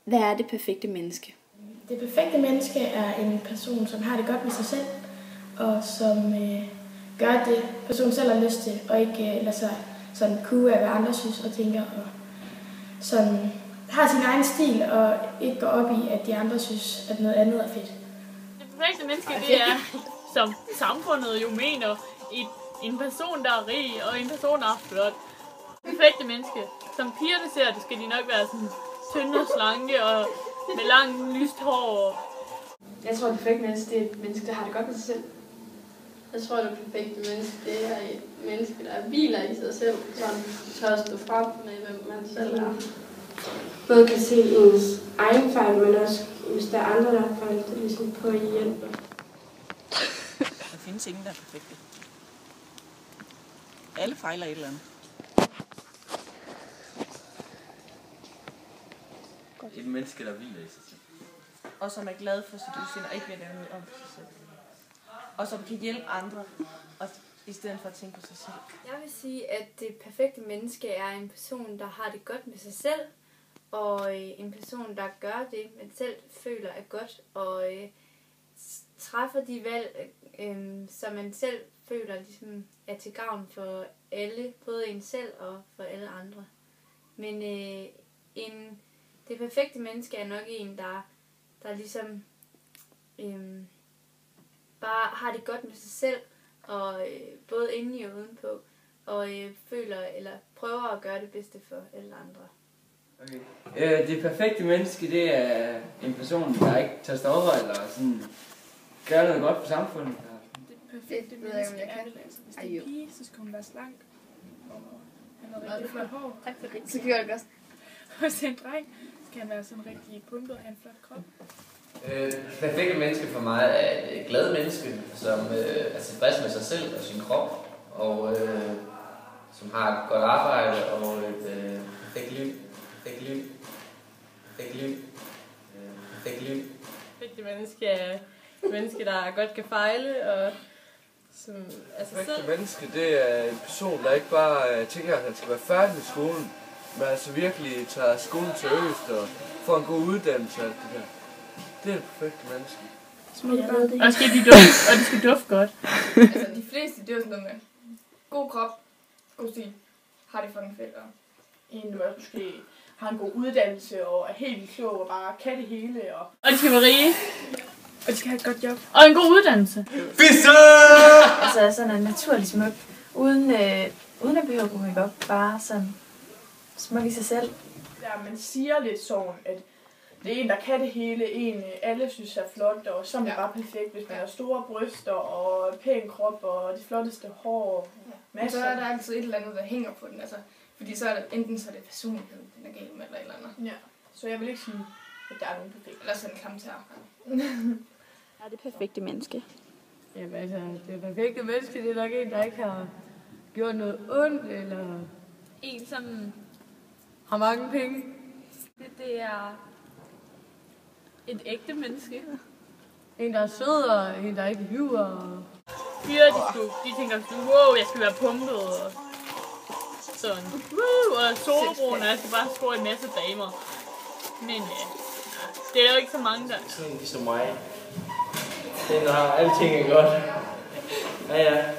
Hvad er det perfekte menneske? Det perfekte menneske er en person, som har det godt med sig selv, og som gør det, personen selv har lyst til, og ikke lader sig sådan kue af, hvad andre synes og tænker, og sådan har sin egen stil, og ikke går op i, at de andre synes, at noget andet er fedt. Det perfekte menneske, det er, som samfundet jo mener, en person, der er rig, og en person, der er flot. Det perfekte menneske, som pigerne ser det, skal de nok være sådan tynde og slanke, og med langt, lyst hår. Jeg tror, det perfekte menneske, det er et menneske, der har det godt med sig selv. Jeg tror, det perfekte menneske, det er et menneske, der hviler i sig selv, så man tør at stå frem med, hvem man selv er. Både kan se ens egen fejl, men også, hvis der er andre, der har fejl, så ligesom på at hjælpe. Der findes ingen, der er perfekte. Alle fejler et eller andet. Et menneske, der hviler i sig selv. Og som er glad for sit udseende og ikke vil lave noget om sig selv. Og som kan hjælpe andre, og i stedet for at tænke på sig selv. Jeg vil sige, at det perfekte menneske er en person, der har det godt med sig selv, og en person, der gør det, man selv føler er godt, og træffer de valg, som man selv føler ligesom er til gavn for alle, både en selv og for alle andre. Men det perfekte menneske er nok en, der ligesom bare har det godt med sig selv, og både indeni og udenpå, og føler eller prøver at gøre det bedste for alle andre. Okay. Det perfekte menneske, det er en person, der ikke tager stoffer eller sådan gør noget godt for samfundet. Det perfekte menneske er det, altså hvis det er en pige, så skal hun være slank og have noget rigtig flot hår. Tak for det. Så gør jeg det godt. Hvis det er en dreng, skal han være sådan rigtig pumpet og have en flot krop. Det perfekte menneske for mig er et glad menneske, som er tilfreds med sig selv og sin krop, og som har et godt arbejde og et perfekt liv. Perfekte menneske er et menneske, der godt kan fejle, og som er sig selv. Perfekte menneske, det er en person, der ikke bare tænker, at han skal være færdig med skolen, men altså virkelig tager skolen seriøst og får en god uddannelse og alt det der. Det er det perfekte menneske. Og det skal dufte godt. Altså, de fleste, det er jo sådan noget med god krop, god stil, har det fucking fedt. Og En, der måske har en god uddannelse og er helt klog og bare kan det hele. Og de skal være rige. Og de skal have et godt job. Og en god uddannelse. Fisse! Altså sådan en naturlig smuk. Uden at behøve at gå make op. Bare sådan smuk i sig selv. Ja, man siger lidt sådan, at det er en, der kan det hele. En, alle synes er flot, og så er man bare perfekt, hvis man har store bryster og pæn krop og de flotteste hår. Men så er der altid et eller andet, der hænger på den. Altså, fordi så er det, enten så er det personligheden, den er gal med, eller et eller andet. Ja, så jeg vil ikke sige, at der er nogen perfekt. Eller sådan en klamtær. Er det perfekte menneske? Jamen altså, det perfekte menneske, det er nok en, der ikke har gjort noget ondt, eller en, som har mange penge. Det er et ægte menneske. En, der er sød, og en, der ikke lyver. Piger, de tænker sådan, wow, jeg skal være pumpet, og sådan, og solbrune, og jeg skal bare score en masse damer. Men det er jo ikke så mange, der... Sådan ligesom mig. Den, der har alting er godt. Ja.